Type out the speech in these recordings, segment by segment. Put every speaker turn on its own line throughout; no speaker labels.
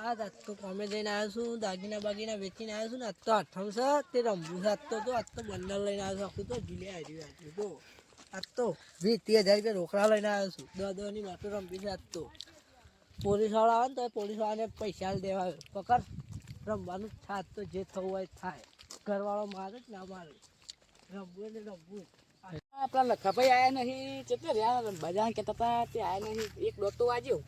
આજ તો કોમે જઈને આવ્યો છું, દાગીના બાગીના વેચીને આવ્યો છું ને આજ તો આઠમ છે તે રમવું છે. આજ તો બંડલ લઈને આવ્યો છું આખું તો જીલે આવ્યું તો આજ તો 20-30 હજાર રૂપિયા રોકડા લઈને આવ્યો છું. 10-10ની વાતો રમવી છે આજ તો. પોલીસ વાળા આવે ને તો પોલીસ વાળાને પૈસા દેવા પકડ રમવાનું થાય તો જે થવું હોય થાય. ઘરવાળો મારે જ ના મારે રમવું ને રમવું.
આપણા લખાભાઈ આયા નહીં કેટલે રહ્યા બજાર કહેતા હતા તે આયા નહીં. એક દોત તો વાગ્યો.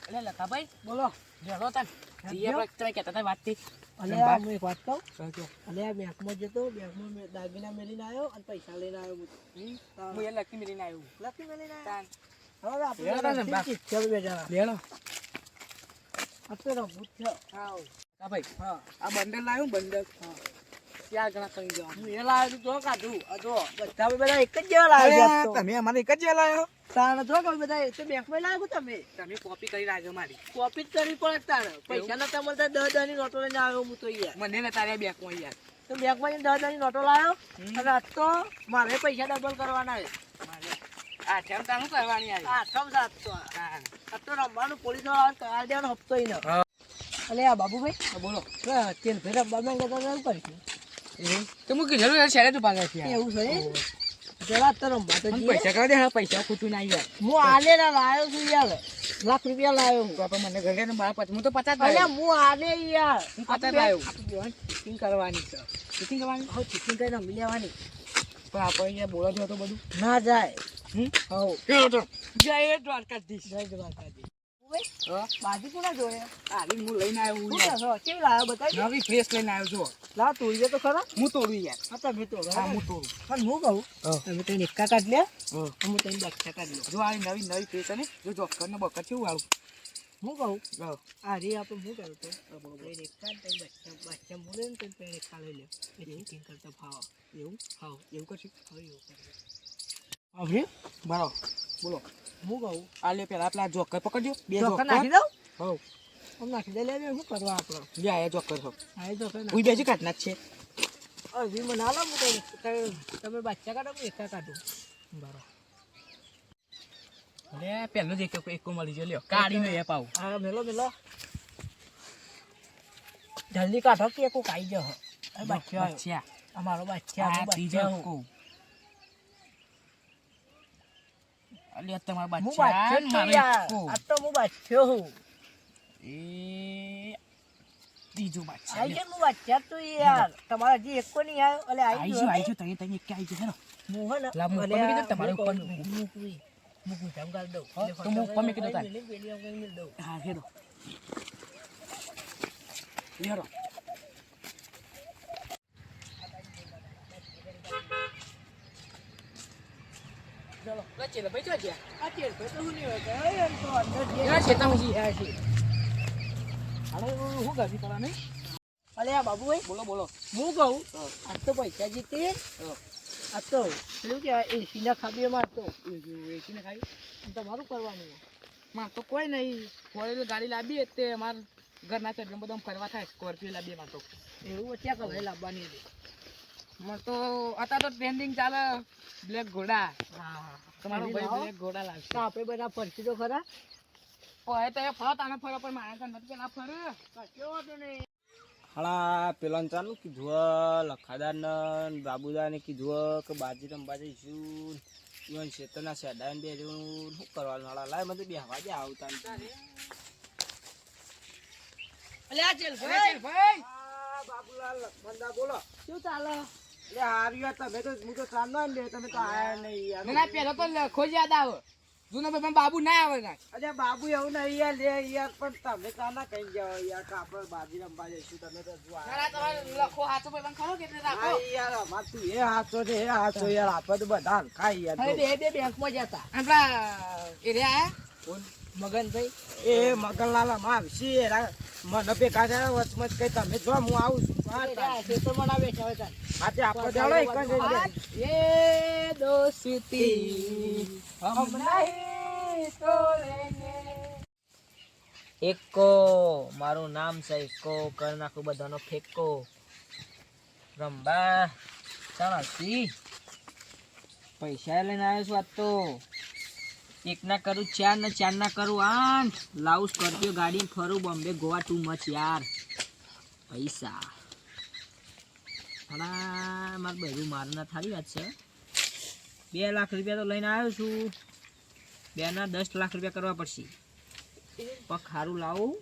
એટલે લખાભાઈ
બોલો
જડો તા આપણે તમે કહેતા હતા વાતથી
અને હું એક વાત કહું અને આ બેંકમાં જતો બેંકમાં મેં દાગીના મેળીને આવ્યો અને પૈસા લઈને આવ્યો
હું એ લકી મેળીને આવ્યું.
લકી મેળીને
તાન
હવે આપણે ચાલો બેજારા
લેણો
આપણે રમવું છે.
હા ભાઈ
હા
આ બંડલ લાવ્યું બંડલ હા 4 ગણા કરી જવા.
હું એ લાવ્યો તો કાઢું આ જો બધા બધા એક જ જેવા લાવ્યા છે.
તમે અમારે એક જ જેવા લાવ્યો
તાણ તો કે બધા એ તો બેંકમાં લાવ્યો
તમે કોપી કરી લાગ્યો મારી.
કોપી જ કરવી પડે તાણ પૈસા નતા મળતા 10 ની નોટો લઈને આવ્યો હું તો યાર.
મને ને તારે બેંકમાં યાર
તો બેંકમાં 10 ની નોટો લાવ્યો અને આજ તો મારે પૈસા ડબલ કરવાના છે.
આ ઠેમ તાનું કરવાની આવી.
આઠમ સાત તો આ તો રમવાનું પોલીસ વાળા કરાવી દેવાનો હપ્તો ઈ ન. અલે આ બાબુભાઈ
બોલો
તેલ ફેર રમવા માંગે તો એવું કરીશું.
તો હું કીધું યાર શહેરે તો ભાગે છે
એવું છે જરા તો રમવા તો જઈએ.
પૈસા કરી દે હા પૈસા ખોટું ના જાય.
હું આલે ના લાવ્યો છું યાર લાખ રૂપિયા લાવ્યો હું.
તો મને ઘરે ને મારા હું તો 50
અલે
લાવ્યો.
હું આલે યાર
હું 50 લાવ્યો.
ચીટિંગ કરવાની છે.
ચીટિંગ કરવાની
હવે ચીટિંગ કરીને રમી લેવાની
પણ આપણે અહીંયા બોલો છો તો બધું
ના જાય.
હમ
હવ
કેવો તો જય દ્વારકાધીશ.
જય દ્વારકાધીશ.
હા
બાજી કોના જોયે
આલી હું લઈને આવ્યો
શું કહો કેવી લાવ્યો બતાવી
નવી ફ્રેશ લઈને આવ્યો છો.
લા તોડીએ તો ખરા
હું તોડું યાર.
હા તમે તો
હા હું તોડું.
પણ હું કહું
હા.
તમે તઈને એકા કાઢ લે
હા.
હું તઈને બચ્ચા કાઢ લે.
જો આ નવી ફ્રેશ છે ને જો જોકર ને બકર કેવું આવું.
હું કહું
હા
આ રે આપણે હું કરું તો તઈને એકા તઈને બચ્ચા મોલે ને તઈને એકા લઈ લે એટલે ચીટિંગ કરતા ભાવ
એવું
હાવ
એવું કરશું.
હવે એવું કરીએ. હવે
બરાબર બોલો.
હું કહું
આ લે પેલા આપલા જોકર પકડજો. બે
જોકર
જોકર
નાખી દઉં
હો
આમ નાખી દે લે શું કરવા આપણે
લે આયા જોકર છો.
હા એ જોકર
હું બેજી કાઢના જ છે.
હજી મને હાલો હું તમે બચ્ચા કાઢો હું એકા કાઢું બરાબર.
લે પેલો જ એક મળી ગયો લ્યો કાઢીને એ પાવ.
હા મેલો મેલો જલ્દી કાઢો કે કોઈ કાઈ જ બચ્ચા
બચ્ચા
અમારો બચ્ચા
આ
હું
ત્રીજો
બચ્ચા હું.
કહું. અલ્યા તમારા
હું
બચ્ચા
બચ્ચો
ને
છું
મારો
યાર
એકો.
આ તો હું બચ્ચો હું
એ ત્રીજો બચ્ચા
આઈ
લ્યો.
છે હું બચ્ચા છું યાર તમારા હજી એક કોઈ નહીં આવ્યો એટલે
આઈ જો
આવી
તઈ તઈ એક આઈ જો હેલો.
હું હે ને
લા, હું ઉપર મૂકી દઉં, તમારે ઉપર મૂકું.
મૂકું જામ ગાલ દઉં
હા, તો હું ઉપર મૂકી દઉં તારે.
પેલી અંગલ મિલ દઉં
હા હેલો હેલો.
ચલો
ચેલો ભાઈ જો ગયા.
આ તેલ તો હું નહીં હોય એમ તો અંદર જે
એના ખેતરમાં જી.
આ છે
હાલો હું ગાડી પડા નહીં.
અલે આ બાબુભાઈ
બોલો બોલો.
હું કહું આજ તો પૈસા જીતે આ તો પેલું કે એસી ના ખાબીએ મારતો
વેચીને ખાઈ.
તમારું કરવાનું
માં તો કોઈ નહીં. ફોરેલ ગાડી લાવી એટલે અમાર ઘરના ચડે બધા ફરવા થાય. સ્કોર્પિયો લાવીએ માં તો.
એવું ત્યાં કલાઈ લાવવાની હતી.
મને તો અત્યારે તો ટ્રેન્ડિંગ ચાલે બ્લેક ઘોડા.
હા
તમારો
એવી
ભાઈ
લાવો.
બ્લેક ઘોડા લાવશે.
તો આપણે બધા ફરસી તો ખરા
ઓય તો એ ફરો તાને ફરો પણ મારે તો નથી પેલા ફરે.
કેવો તો નહીં
હાલા પેલા ચાલુ કીધું લખાદાર ને બાબુદા ને કીધું કે બાજી રમવા જઈશું ઈવન શેતરના શેડા બે શું કરવાનું હાલા લાય મને બે હવા જ્યાં આવતા
અલે આ ચેલ
ભાઈ ભાઈ
બાબુલાલ લખમણદા બોલો
શું ચાલે
એટલે હાર્યું તમે તો હું તો ચાંદો ને તમે તો આયા નહીં યાર
ના પેલા તો લખો જ યાદ આવે. જૂનો ભાઈ બાબુ ના આવે ના.
અરે બાબુ એવું નહીં યાર લે યાર પણ તમે ચાંદા કઈ જાઓ યાર કે આપણે બાજી રમવા જઈશું તમે તો જો
ના તમારે લખો હાથો ભાઈ ખરો કે રાખો.
હા યાર અમાર તું એ હાથો છે એ હાથો યાર આપણે તો બધા હલકા યાર
હવે બે બેંકમાં જતા
આપડા એરિયા
મગનભાઈ
એ મગનલાલ માં આવશે મને ભેગા થયા વચમચ કઈ તમે જો હું આવું છું
ખેતર માં ના બેઠા હોય તાર
આજે આપણે ચાલો એક જ
એ દોસ્તી હમ નહીં તોડેંગે.
એકો મારું નામ છે એકો કર નાખું બધાનો ફેકો રંબા ચાલ હસી પૈસા લઈને આવ્યો છું આજ તો
એકના કરું 4 ને 4 ના કરું 8 લાવું સ્કોર્પિયો ગાડી ફરું બોમ્બે ગોવા ટુ મચ યાર પૈસા હલા માર બધું મારું ના થારી વાત છે 2 લાખ રૂપિયા તો લઈને આવ્યો છું 2 ના 10 લાખ રૂપિયા કરવા પડશે પગ સારું લાવું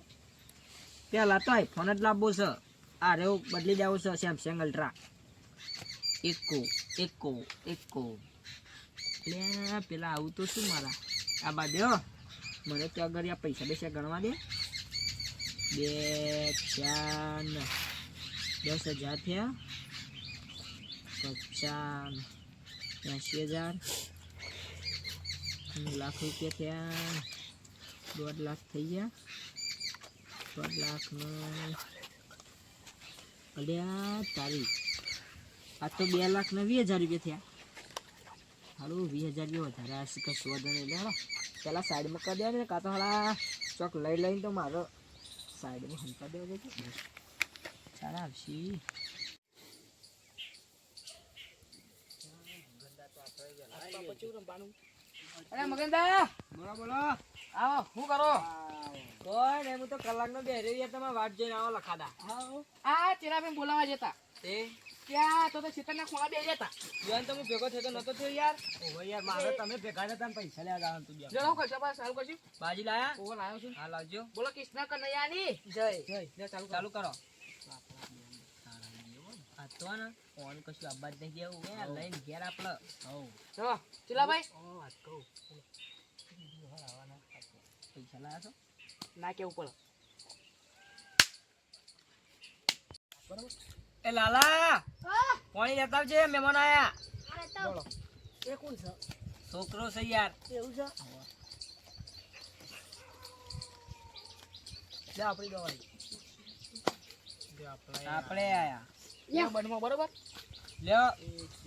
પેલા તો આઈફોન જ લાવવો છે આ રેવ બદલી દેવો છે સેમસંગ અલ્ટ્રા એકો પેલા આવું તો શું મારા આ બાદ મને તો અગર આ પૈસા ગણવા દે 2 4 10,000 થયા 50 80,000 લાખ રૂપિયા થયા 1.5 લાખ થઈ ગયા 1.5 લાખ નો અલ્યા તારી આ તો 2 લાખ ને 20,000 રૂપિયા થયા હાલો 20,000 રૂપિયા વધારે આવશે કશું વધુ નહીં લે પેલા સાઈડમાં કરી દે ને કાં તો હાલા ચોક લઈને તો મારો સાઈડમાં હંકા દેવો છે સારા આવશે
અરે મગનદા
બોલો
આવો શું કરો
કોઈ નહીં હું તો કલાકનો બેહરી ગયા તમે વાટ જોઈને આવો લખાદા
આ ચેલાબેન બોલાવા જતા
તે
ત્યાં તો ખેતરના ખોળા બે જતા
જોઈને તો હું ભેગો થયો તો નતો થયો યાર ઓહો યાર મારે તમે ભેગા થતા ને પૈસા લેવા જવાનું તું
જરા હું કરશો બસ ચાલુ કરશું
બાજી લાયા
ઓહો લાવ્યો છું
હા લાવજો
બોલો કૃષ્ણ કનૈયાની
જય
લે ચાલુ
ચાલુ કરો આ તો ને ફોન કશું આબાદ નહીં જેવું હે લઈને ઘેર આપણે હવ
ચલો ચિલાભાઈ
વાત કહું
પૈસા લાયા છો
ના કેવું પડે
એ લાલા પાણી લેતા આવજે મહેમાન આયા
બોલો
એ કોણ છે
છોકરો છે યાર
એવું છે લે આપણી દવાઈ
આપણે આયા
યા બનમાં બરોબર
લ્યો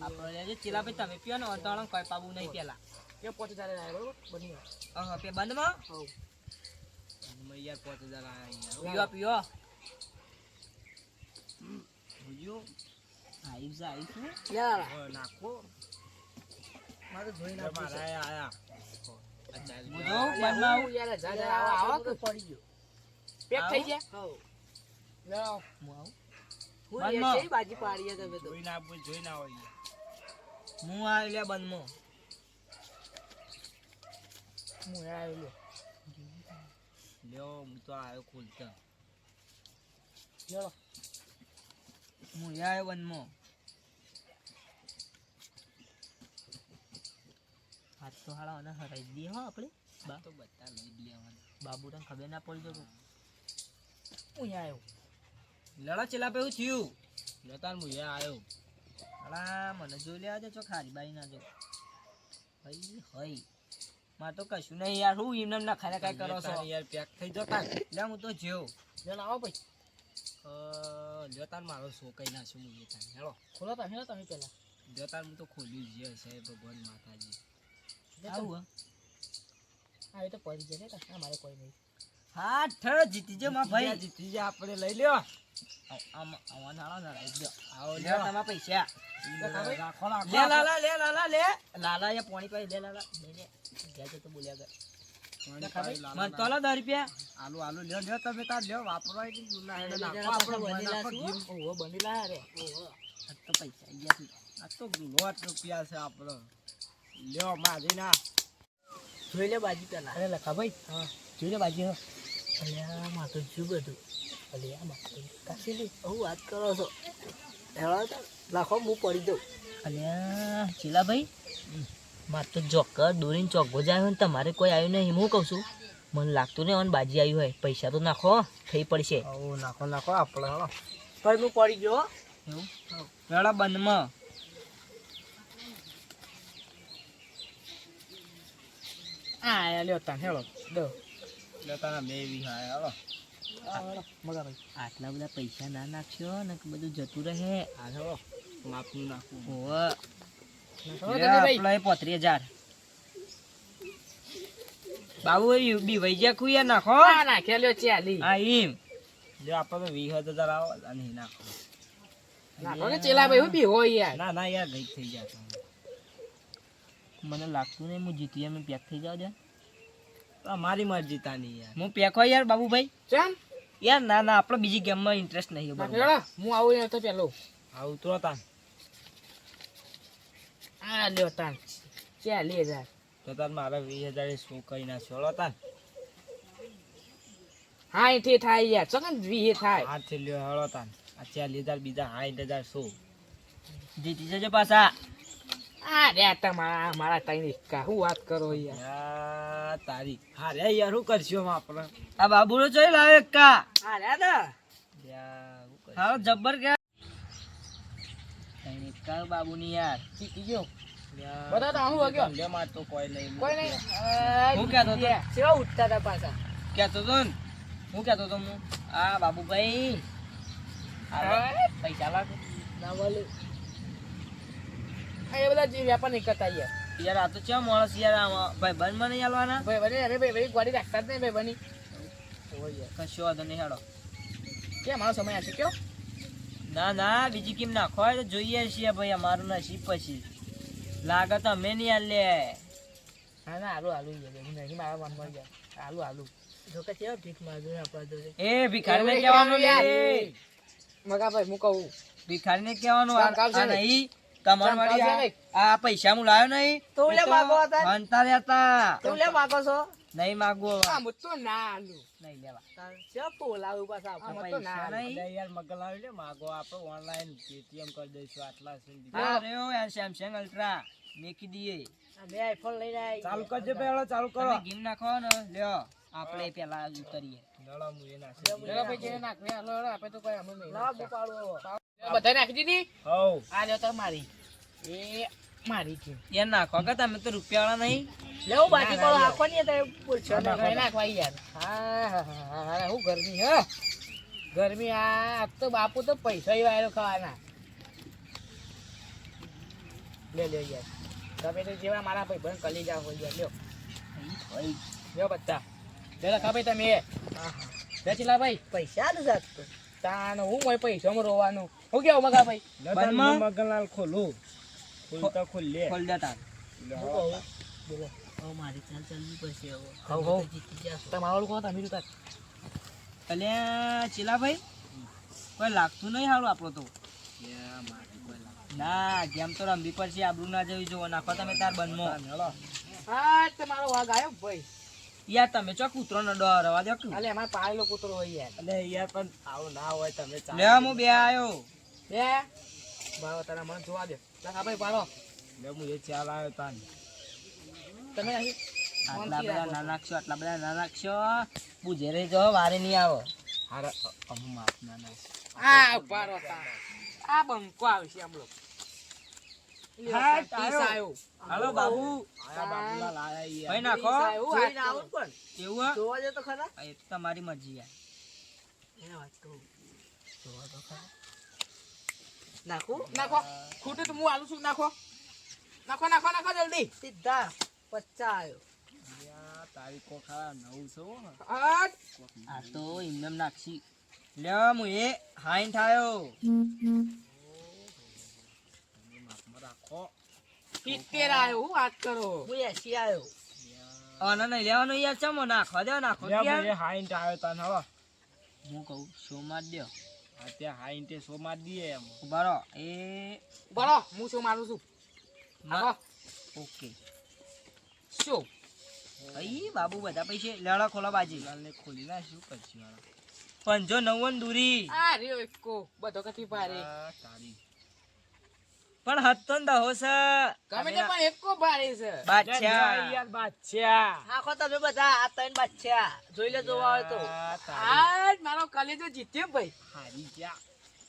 આપણે લેજો ચીલાભાઈ તમે પીઓ ને અંતાળો કોઈ પાબુ નહીં પેલા
કે 5000 લાવ્યા બરોબર બની
હા પે બંધમાં
હવ
યાર 5000 આયા પીઓ বুঝিও আইসা
યાર
નાખો
મારે જોઈ ના
મારા આયા અચ્છા
મુજો બનાવ યાર જા આવો
તો પડી ગયો
પેક થઈ ગયા
હવ
લાવ
હું આવું
હું
બંધમાં.
એ બાજી પાડીએ તમે તો
જોઈ ના હોય હું આ લે બંધમાં
હું આવ્યો
લ્યો હું તો આવ્યો ખોલતા
ચલો
હું આવ્યો બંધમાં હાથ તો હાડા અને હરાઈ દઈએ હો આપણે બા તો બધા લઈ જ લેવાના બાબુ તને ખબર ના પડી જતું
હું આવ્યો
લડા ચેલા પે એવું થયું લતાન હું આવ્યો હલા મને જોઈ લેવા દે છો ખારી બાઈ ના જો હઈ હઈ માર તો કશું નહીં યાર હું એમને ના ખાને કાઈ કરો છો યાર પેક થઈ જતા લે હું તો જેવો
લે આવો ભાઈ
લતાન મારો સો કઈ ના છું હું તાન હેલો
ખોલો તમે પેલા
લતાન હું તો ખોલ્યું જે છે ભગવાન માતાજી આવું
હા એ તો પડી જશે ને મારે કોઈ નહીં
હા ઠ જીતી જો માં ભાઈ જીતી જા આપણે લઈ લ્યો આવા નાળા ના લઈ દો આવો લે તમારા પૈસા રાખો લે લાલા લે લાલા એ પાણી પાઈ લે લાલા લે જાય તો બોલ્યા ગર મન તોલો 10 રૂપિયા આલુ લ્યો તમે તાર લ્યો વાપરવા કે ગુના હે નાખો આપણો બનેલા છું
ઓહો બનેલા રે
ઓહો આ તો પૈસા આઈ ગયા છે આ તો ગુલોટ રૂપિયા છે આપણો લ્યો માજી ના
જોઈ લે બાજી પેલા
અરે લખા ભાઈ
હા
જોઈ લે બાજી હા
અલ્યા માં તો શું બધું અલ્યા માં તો કાશી હું વાત કરો છો હેળો તો લાખો હું પડી દઉં
અલ્યા ચીલાભાઈ માર તો જોકર દોરીને ચોક જાય ને તમારે કોઈ આવ્યું નહીં હું કહું છું મને લાગતું નહીં બાજી આવ્યું હોય પૈસા તો નાખો થઈ પડશે નાખો આપણે હળો
ભાઈ હું પડી ગયો હો.
એવું રડા બંધમાં
આ લ્યો તાન હેલો દો
લેતાના મેવી હાય હળો
મગા ભાઈ
આટલા બધા પૈસા ના નાખશો ને બધું જતું રહે આ હળો માપનું નાખવું ઓહો આપણે 35,000 બાબુ એ બી વૈજા કુયા નાખો
આ નાખ્યા લ્યો ચાલી
હા એમ જો આપણે તો 20,000 આવો અને નાખો
નાખો કે ચેલા ભાઈ હું બી હોય યાર
ના યાર ગઈ થઈ જાય મને લાગતું નહીં હું જીતી અમે પેક થઈ જાવ દે મારી મરજી તાની યાર.
હું પેકો યાર બાબુભાઈ.
ચમ
યાર ના ના આપણે બીજી ગેમમાં ઇન્ટરેસ્ટ નહીં બરોબર.
હેડો હું આવું ને તો પેલો
હા ઉતરો તાન.
આ લ્યો તાન 40,000
તો તાર મારા 20,000 શું કરી નાખ્યો હળો તાન.
હા એથી થાય યાર ચકન 20 થાય
હાથથી લ્યો હળો તાન. આ 40,000 બીજા 60,000 શું?
જીતી જજો પાછા.
આ રે તમારા મારા તાઈ કા હું વાત કરો યાર
યાર તારી હારે યાર શું કરશું આમ આપણે?
આ બાબુનો જોઈ લાવે કા.
હા રે દા
યાર શું કરશું?
હાલો જબ્બર કે કા બાબુની યાર.
જીતી ગયો
યાર,
બધા તો આવું વાગ્યો.
ધંધે માં તો કોઈ નહીં.
કોઈ નહીં
હું કહેતો હતો?
કેવા ઉઠતા હતા પાછા
કહેતો તો ને હું કહેતો તો હું આ બાબુભાઈ હાલો, પૈસા લાગો.
ના બોલે
એ બધા જે વ્યાપાર નહીં કરતા યાર
યાર આ તો ચા માણસ યાર આમાં ભાઈ બંધ મને આલવાના
ભાઈ બની અરે ભાઈ ગાડી રાખતા જ નહીં ભાઈ બની
કશો વાંધો નહીં હેડો.
કેમ મારો સમય હશે કયો
ના ના બીજી કેમ નાખો હોય તો જોઈએ છીએ ભાઈ અમારું નસીબ પછી લાગે તો અમે નહીં હાલે.
હા ના આલુ આલુ યાર હું નહીં મારા મનમાં યાર આલુ આલુ
જો કે કેવા ભીખ માંગે આપણા જોડે
એ ભિખારીને કહેવાનું લે.
મગા ભાઈ હું કહું
ભિખારીને કહેવાનું
કામ કામ છે
આ
ને?
નહીં તમારી વાળી
કામ કામ છે
આ પૈસા હું લાવ્યો નહીં
તો લે માગો હતા.
હંતા રહેતા
તો લે માગો છો
નહીં માગવું હવે.
આ મત તો ના આલુ
નહીં લેવા
ચા પોલાવું પાછા
આ
આપણે
મત તો ના
પૈસા
આલુ
નહીં.
અરે યાર મગલ આવી લે માગો આપણે ઓનલાઈન પેટીએમ કરી દઈશું આટલા છે ને બીજા.
હા રહ્યો યાર સેમસંગ અલ્ટ્રા મેકી દઈએ.
બે આઈફોન લઈને આવી
ચાલુ કરજો પેલો ચાલુ કરો.
તમે ગેમ નાખો ને લ્યો આપણે પેલા કરીએ.
નળો હું એ નાખી
ચલો ભાઈ જેને નાખવે હાલો હાલો આપણે તો કોઈ અમલ નહીં
લાવ બુપાડો
બધા નાખી દીધી
હવ
આ લ્યો તો મારી એ મારી છે
યાર નાખો કે તમે તો રૂપિયાવાળા નહીં.
લેવું બાકી પડો આખો નહીં તો પૂછો ને
કઈ નાખવા યાર હા હું ગરમી હ ગરમી આ તો બાપુ તો પૈસા વાયરો ખાવાના લે લે યાર તમે તો જેવા મારા ભાઈ બંધ કલી જાવ હોય યાર લ્યો લ્યો બધા લે ખા ભાઈ તમે બેચીલા ભાઈ
પૈસા જ જાત તો
તાન હું મોય પૈસામાં રોવાનું હું કેવું મગા ભાઈ
બંધમાં?
મગલાલ ખોલું ખોલતા ખોલ લે.
ખોલ દેતા.
બોલો હવે મારી ચાલ ચાલવી પડશે હવે
હવ, હવ.
જીતી જશો
તમારું કહો તમે જોતા
અલ્યા ચેલાભાઈ કોઈ લાગતું નહીં હારું આપણો તો. ના ગેમ તો રમવી પડશે આબરૂ ના જવી જોવો નાખો તમે તાર બંધમાં.
હા તમારો વાઘ આવ્યો ભાઈ
યાર તમે ચો કૂતરો ન ડરવા દો કે.
અલે અમાર પાળેલો કૂતરો હોય યાર
અને યાર પણ આવું ના હોય તમે ચાલો.
લે હું બે આયો.
બે બાવા તારા મને જોવા દે લખા ભાઈ પાડો
લે હું એ ચાલ આવ્યો તાન.
તમે અહીં
આટલા બધા ના નાખશો આટલા બધા ના નાખશો બુજે રહી જો વારે નહીં આવો.
હારે અમુ માફ ના ના.
આ પાડો તા આ બંકો આવશે આમલો
હા,
આવ્યો
હાલો બાબુ
આયા બાબુલાલ આયા યાર.
ભાઈ નાખો.
જોઈને આવો ને પણ
એવું હે?
જોવા જતો ખરા
એ તો તમારી મરજી યાર.
એ વાત તો જોવા તો ખરા નાખું
નાખો ખોટું તો હું આલું છું નાખો નાખો નાખો નાખો જલ્દી
સીધા 50 આવ્યો
યાર તારી કોખા નવું છો હો.
હટ
આ તો એમને એમ નાખશી. લ્યો હું એ હાઈન થાયો.
માફમાં રાખો.
70 આવ્યો હું વાત કરો
હું 80 આવ્યો
આને નહીં લેવાનું યાર ચમો નાખો દો નાખો
લે હું
યાર.
એ હાઈન્ટ આવ્યો તાન હવે.
હું કહું શો માર દ્યો.
અત્યારે હાઈન્ટે સો માર દીએ એમ.
ઉભા રહો એ
બરો હું શું મારું છું નાખો
ઓકે.
શું
ભાઈ બાબુ બધા પૈસે લેડો ખોલો બાજી.
લાલને ખોલી ના શું કરશું યાર.
590 દૂરી
આ રહ્યો એકો બધો કથી ભારે
આ તારી
પણ હતો ને દહો છે
ગમે તે પણ એકો ભારે છે
બાદશાહ.
યાર બાદશાહ.
નાખો તમે બધા આ ત્રણ બાદશાહ જોઈ લે જોવા આવે તો
આ તારી
આજ મારો કલેજો જીત્યો ભાઈ
હારી જા.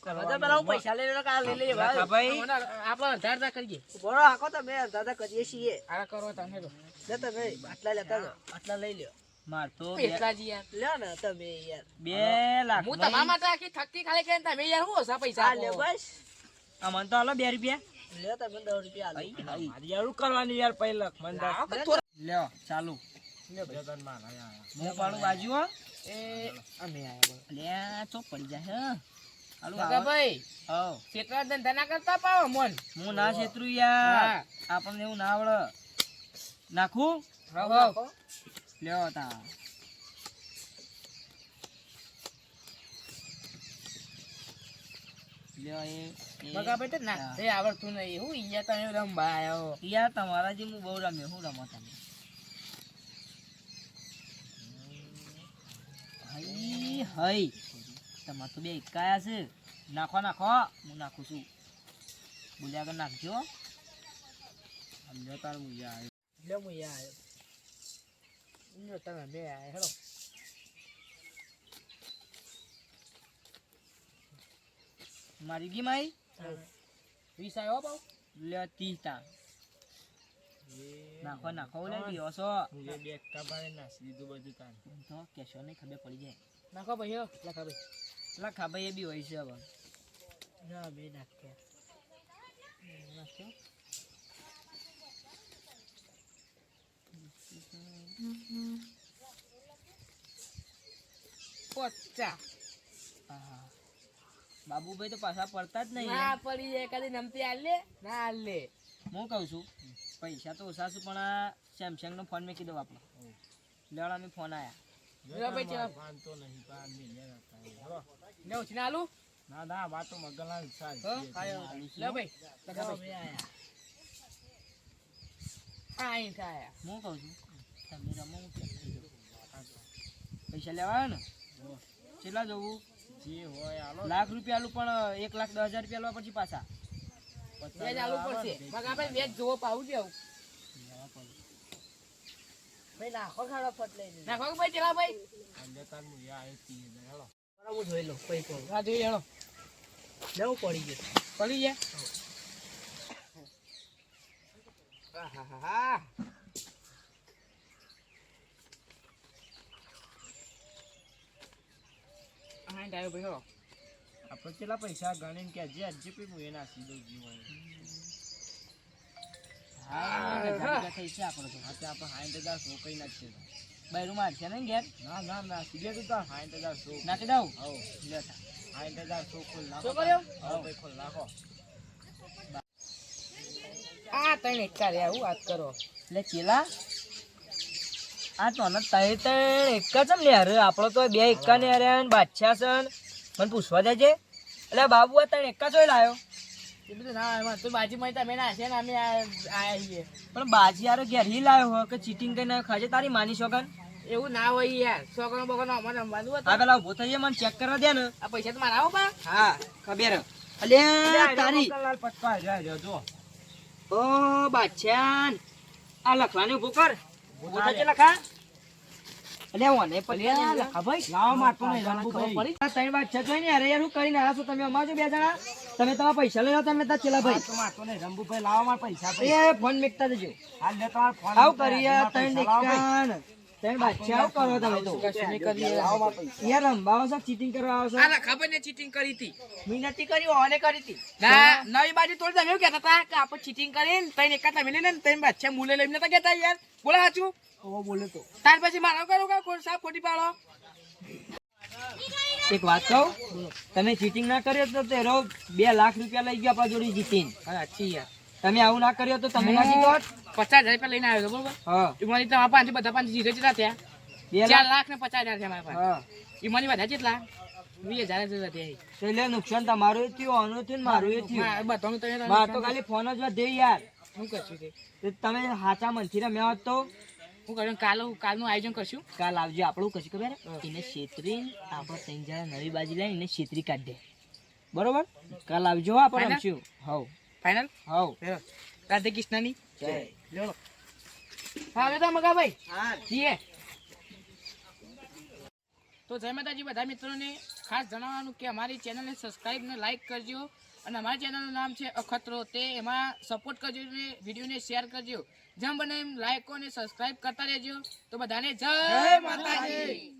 બધા પેલા હું પૈસા લઈ લે કા લઈ લઈએ
લખા
ભાઈ
ભાઈ
આપણે ધારધા કરીએ
બોલો આખો તમે દાદા કરીએ છીએ
આ કરો તમે લો
લે તમે આટલા લેતા જાઓ આટલા લઈ લ્યો
માર તો
એટલા જ યાર
લ્યો ને તમે યાર
2 લાખ
હું તમારા માટે આખી થકી ખાલી કરીને તમે યાર હું ઓછા પૈસા
આ લે
આપો.
બસ
અમન તો હાલો 2 રૂપિયા.
લ્યો તમે 10 રૂપિયા આલો
મારી યાર શું કરવાની યાર પહેલા મને
લાવો કે
દસ.
થોડા.
લ્યો ચાલુ
જતન માં આયા.
હું પાડું બાજુ હો.
એ અમે આયા બોલો.
લે ચો પડી જાય હે હાલો
કાકા ભાઈ
આવો.
કેટલા ધંધા ના કરતા પાવો મન
હું ના છેતરું યાર
હા.
આપણને એવું ના આવડે. નાખું
હા
લ્યો તા લ્યો
બગા બેટા ના તે આવડતું નહીં હું ઈયા તમે રમવા આયો
યાર તમારા જે હું બહુ રમ્યો હું રમો તમે હઈ હઈ તમારે તો બે એકાયા છે નાખો નાખો હું નાખું છું બોલ્યા આગળ નાખજો
લ્યો તાર મુયા
લે હું ઈયા આયો ઈયો તમે બે આયા હેડો
મારી ગી માઈ
20 આયો બાઉ
લ્યો 30 તા નાખો નાખો લે દિયો છો
હું એ બે એકતા ભાઈ નાસી દીધું બધું તાર
તો કેશો નહીં ખબર પડી જાય
નાખો ભાઈ હો લખા ભાઈ
લખા ભાઈ એ બી હોય છે હવે
ના બે નાખ્યા નાખ્યો પોચા
હા બાબુભાઈ તો પાછા પડતા જ નહીં
ના પડી જાય કદી નમતી આલ લે ના આલ લે
હું કહું છું પૈસા તો ઓછા છે પણ આ સેમસંગ નો ફોન મેં કીધો આપણો લેવડા મેં ફોન આયા
લે ભાઈ ચલો
તો નહીં પાર મિલ્યા હતા હલો
લે ઉછીને આલુ
ના ના વાત તો મગલા સાલ
હો આયો લે ભાઈ લખા ભાઈ આયા આઈ થાય
હું કહું છું તમે રમો હું પેક થઈ જાઉં પૈસા લેવા આવ્યો ને કેટલા જવું
જે હોય આલો
લાખ રૂપિયા આલું પણ 1,10,000 રૂપિયા લેવા પછી પાછા
વેજ આલુ પડશે મગ આપણે વેજ જોવો પાવું દેવું ભાઈ નાખો ખાડો ફટ લઈને નાખો કે ભાઈ ચલા ભાઈ
લ્યો તાર મુયા આયો 30,000 હેલો
બરાબર હું જોઈ લઉં પૈસો
હા જોઈ હેડો
લેવું પડી ગયું
પડી ગયા આહાહા હા ડાયો ભાઈ હો
આપણે કેટલા પૈસા ગણીને કે જે આજે પે હું એ નાસી દઉં જીવન
હા જગ્યા થઈ છે આપણો તો
હા તે આપણે 60,000 સો કઈ નાખશે
બૈરું મારશે ને ઘેર
ના ના ના સીધે તું તાર 60,000 સો
નાખી દઉં
હો
લેતા
60,000 સો ખોલ નાખો
શું કર્યો?
હો ભાઈ ખોલ નાખો
આ તને એકતા રે આવું વાત કરો
એટલે ચેલા આ તો ને તઈ તે એક જ લે અરે આપણો તો બે એકા ને અરે બાદશાહ છે મને પૂછવા દેજે એટલે બાબુ આ તને એકા જોઈ લાયો
એ બધું ના એમાં તો બાજુમાં તમે ના છે ને અમે આયા છીએ
પણ બાજી યાર ઘેર હી લાયો હો કે ચીટિંગ કરીને ખાજે તારી માની શોગન
એવું ના હોય યાર છોકરો બકરો અમારે રમવાનું હતું
આ પેલા ઉભો થઈ જાય મને ચેક કરવા દે ને
આ પૈસા તો મારા આવો પા
હા ખબર અલે તારી
લાલ પટકા જાય જો
ઓ બાદશાહ આ લખવાની ઉભો કર ઉભો થજે લખા અલે ઓને પલ્યા લખા ભાઈ
લાવો મારતો નહીં રંબુ ભાઈ
પડી આ ત્રણ બાદશાહ જોઈ ને અરે યાર હું કરીને આયા છો તમે અમાર જો બે જણા તમે તમારા પૈસા લઈ લો તમે તા ચેલા ભાઈ
મારતો નહીં રંબુ ભાઈ લાવો માર પૈસા
એ ફોન મેકતા દેજો
હાલ લે તમાર ફોન
આવ કરીયા ત્રણ નિકાન ત્રણ બાદશાહ આવ કરો તમે તો
કશું નહીં કરીએ
લાવો માર પૈસા
યાર રંબાવો છો ચીટિંગ કરવા આવો છો
આ ખબર ને ચીટિંગ કરી હતી
મી નથી કરી ઓને કરી હતી
ના નવી બાજુ તોડી તમે એવું કહેતા હતા કે આપણે ચીટિંગ કરીને તઈને એકા તમે લઈને તઈને બાદશાહ મૂલે લઈને નતા કહેતા યાર બોલા સાચું
ઓ બોલે તો
તાર પછી મારો કરો કે કોણ સાહેબ ખોટી પાડો
એક વાત કહું તમે ચીટિંગ ના કર્યો તો તેરો 2 લાખ રૂપિયા લઈ ગયો આપણા જોડે જીતીને
સાચી યાર
તમે આવું ના કર્યો તો તમે ના જીતો
50,000 રૂપિયા લઈને આવ્યો હતો બરોબર
હા
એમાંથી તમારા પાંચ બધા પાંચ જીતે કેટલા થયા
2
4
લાખ
લાખ ને 50,000 થયા મારા પાસે
હા
એમાંથી બધા કેટલા 20,000 જેટલા થયા
તો એટલે નુકસાન તમારું થયું આનું થયું ને મારું થયું
બધાનું તમે
માર તો ખાલી ફોન જ વધે યાર
શું કરશું તે
તો તમે હાચા મનથી રમ્યા હોત તો
હું કર્યું કાલનું આયોજન કરશું
કાલ આવજો આપણું કશું ખબર એને છેતરીને આપણે 3 જણા નવી બાજી લઈને એને છેતરી કાઢ દે બરોબર કાલ આવજો આપણે રમશું હવ
ફાઇનલ
હવ
રાધે કૃષ્ણની લ્યો હા હવે તો મગાભાઈ
હા
જીએ તો જય માતાજી બધા મિત્રોને ખાસ જણાવવાનું કે અમારી ચેનલને સબસ્ક્રાઈબ ને લાઈક કરજો અને અમારી ચેનલનું નામ છે અખતરો તે એમાં સપોર્ટ કરજો અને વિડીયોને શેર કરજો જેમ બને એમ લાઈકો અને સબસ્ક્રાઈબ કરતા રહેજો તો બધાને જય માતાજી.